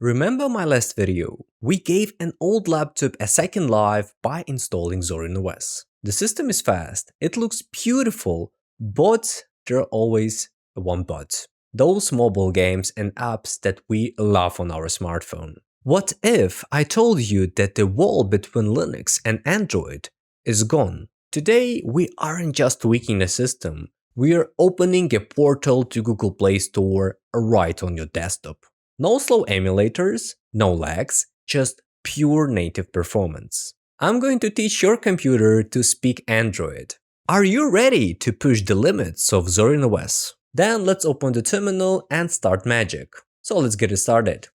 Remember my last video? We gave an old laptop a second life by installing Zorin OS. The system is fast, it looks beautiful, but there are always one but. Those mobile games and apps that we love on our smartphone. What if I told you that the wall between Linux and Android is gone? Today we aren't just tweaking the system, we are opening a portal to Google Play Store right on your desktop. No slow emulators, no lags, just pure native performance. I'm going to teach your computer to speak Android. Are you ready to push the limits of Zorin OS? Then let's open the terminal and start magic. So let's get it started.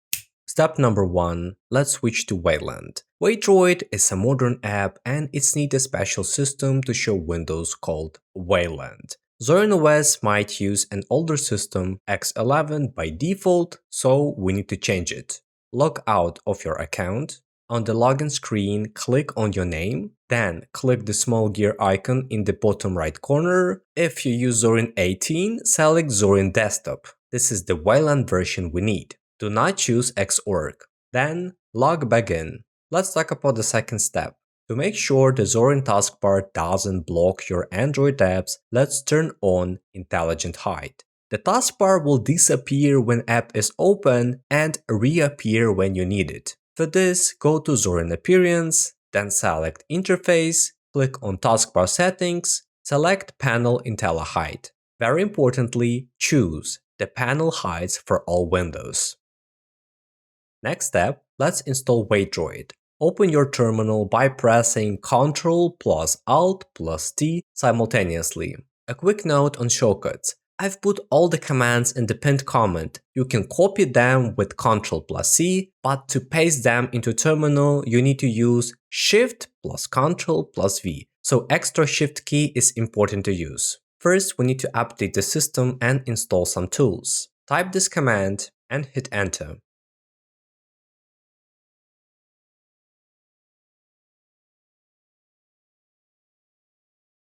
Step number 1, let's switch to Wayland. Waydroid is a modern app and it needs a special system to show windows called Wayland. Zorin OS might use an older system, X11 by default, so we need to change it. Log out of your account. On the login screen, click on your name, then click the small gear icon in the bottom right corner. If you use Zorin 18, select Zorin Desktop. This is the Wayland version we need. Do not choose Xorg. Then log back in. Let's talk about the second step. To make sure the Zorin taskbar doesn't block your Android apps, let's turn on Intelligent Hide. The taskbar will disappear when app is open and reappear when you need it. For this, go to Zorin Appearance, then select Interface, click on Taskbar Settings, select Panel IntelliHide. Very importantly, choose the panel hides for all windows. Next step, let's install Waydroid. Open your terminal by pressing Ctrl plus Alt plus T simultaneously. A quick note on shortcuts. I've put all the commands in the pinned comment. You can copy them with Ctrl plus C, but to paste them into terminal, you need to use Shift plus Ctrl plus V. So extra Shift key is important to use. First, we need to update the system and install some tools. Type this command and hit Enter.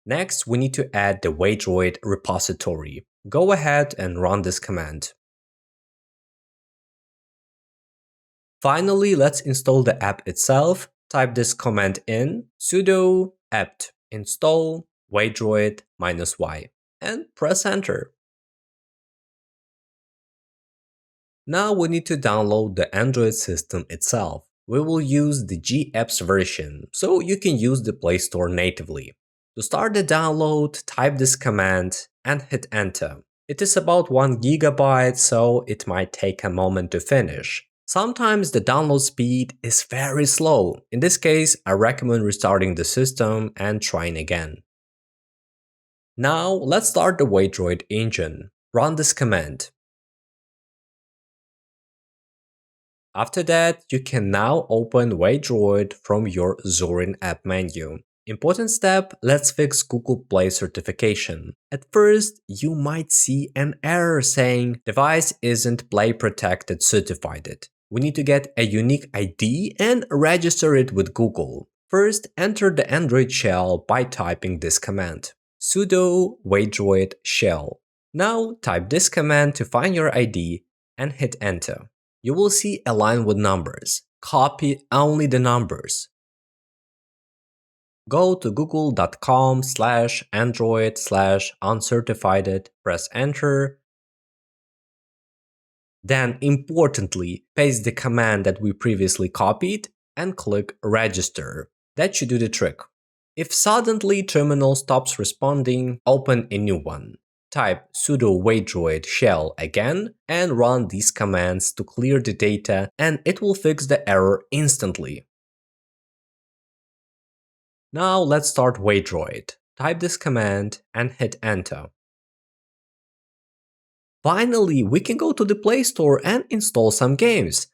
Next, we need to add the Waydroid repository. Go ahead and run this command. Finally, let's install the app itself. Type this command in sudo apt install waydroid -y and press enter. Now we need to download the Android system itself. We will use the GApps version, so you can use the Play Store natively. To start the download, type this command and hit enter. It is about 1 GB, so it might take a moment to finish. Sometimes the download speed is very slow. In this case, I recommend restarting the system and trying again. Now let's start the Waydroid engine. Run this command. After that, you can now open Waydroid from your Zorin app menu. Important step, let's fix Google Play certification. At first, you might see an error saying device isn't Play Protected certified. We need to get a unique ID and register it with Google. First, enter the Android shell by typing this command, sudo waydroid shell. Now type this command to find your ID and hit enter. You will see a line with numbers. Copy only the numbers. Go to google.com/android/uncertified, press enter. Then, importantly, paste the command that we previously copied and click register. That should do the trick. If suddenly terminal stops responding, open a new one. Type sudo waydroid shell again and run these commands to clear the data and it will fix the error instantly. Now let's start Waydroid. Type this command and hit enter. Finally, we can go to the Play Store and install some games.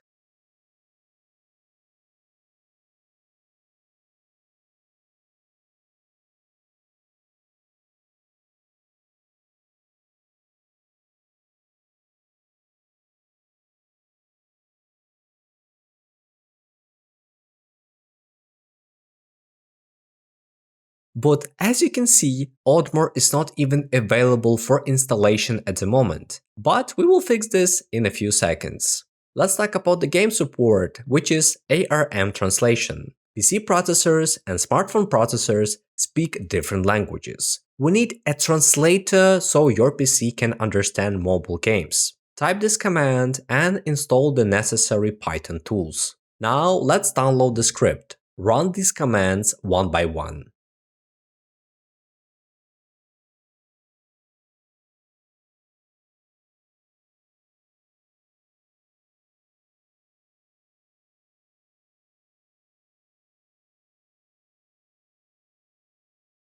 But as you can see, Oddmar is not even available for installation at the moment. But we will fix this in a few seconds. Let's talk about the game support, which is ARM translation. PC processors and smartphone processors speak different languages. We need a translator so your PC can understand mobile games. Type this command and install the necessary Python tools. Now let's download the script. Run these commands one by one.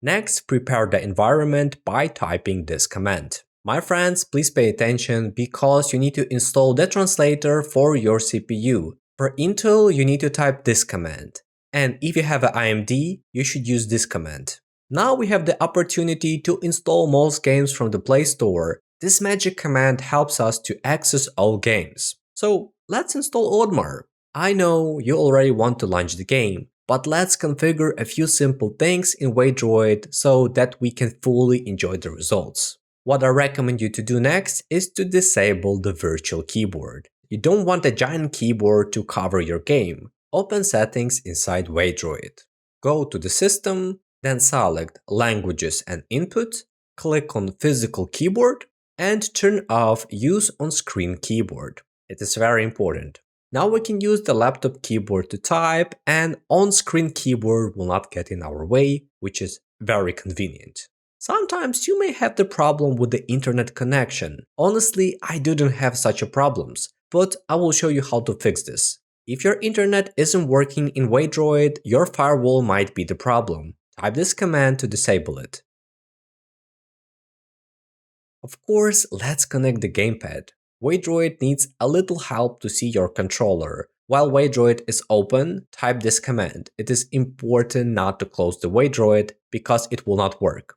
Next, prepare the environment by typing this command. My friends, please pay attention because you need to install the translator for your CPU. For Intel, you need to type this command. And if you have an AMD, you should use this command. Now we have the opportunity to install most games from the Play Store. This magic command helps us to access all games. So let's install Oddmar. I know you already want to launch the game, but let's configure a few simple things in Waydroid so that we can fully enjoy the results. What I recommend you to do next is to disable the virtual keyboard. You don't want a giant keyboard to cover your game. Open settings inside Waydroid. Go to the system, then select languages and input, click on physical keyboard, and turn off use on-screen keyboard. It is very important. Now we can use the laptop keyboard to type and on-screen keyboard will not get in our way, which is very convenient. Sometimes you may have the problem with the internet connection. Honestly, I didn't have such a problems, but I will show you how to fix this. If your internet isn't working in Waydroid, your firewall might be the problem. Type this command to disable it. Of course, let's connect the gamepad. Waydroid needs a little help to see your controller. While Waydroid is open, type this command. It is important not to close the Waydroid because it will not work.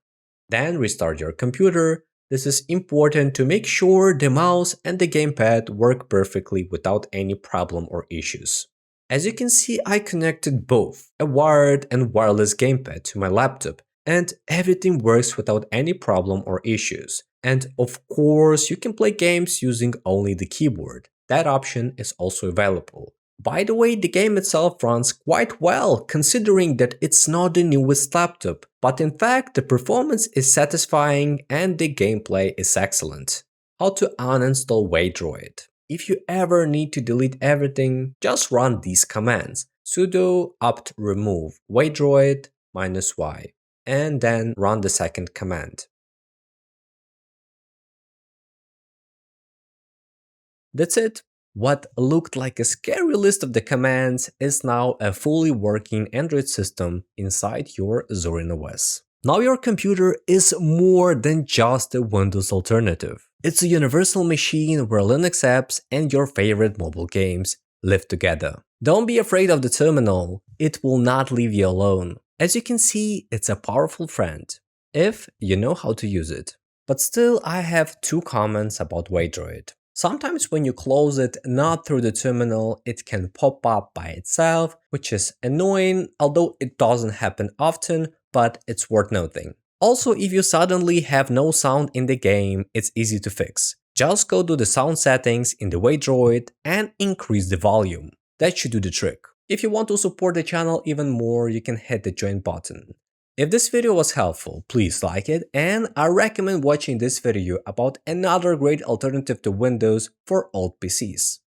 Then restart your computer. This is important to make sure the mouse and the gamepad work perfectly without any problem or issues. As you can see, I connected both a wired and wireless gamepad to my laptop, and everything works without any problem or issues. And of course, you can play games using only the keyboard. That option is also available. By the way, the game itself runs quite well considering that it's not the newest laptop, but in fact the performance is satisfying and the gameplay is excellent. How to uninstall Waydroid. If you ever need to delete everything, just run these commands: sudo apt remove Waydroid -y, and then run the second command. That's it. What looked like a scary list of the commands is now a fully working Android system inside your Zorin OS. Now your computer is more than just a Windows alternative. It's a universal machine where Linux apps and your favorite mobile games live together. Don't be afraid of the terminal, it will not leave you alone. As you can see, it's a powerful friend, if you know how to use it. But still, I have two comments about Waydroid. Sometimes when you close it not through the terminal, it can pop up by itself, which is annoying, although it doesn't happen often, but it's worth noting. Also, if you suddenly have no sound in the game, it's easy to fix. Just go to the sound settings in the Waydroid and increase the volume. That should do the trick. If you want to support the channel even more, you can hit the join button. If this video was helpful, please like it, and I recommend watching this video about another great alternative to Windows for old PCs.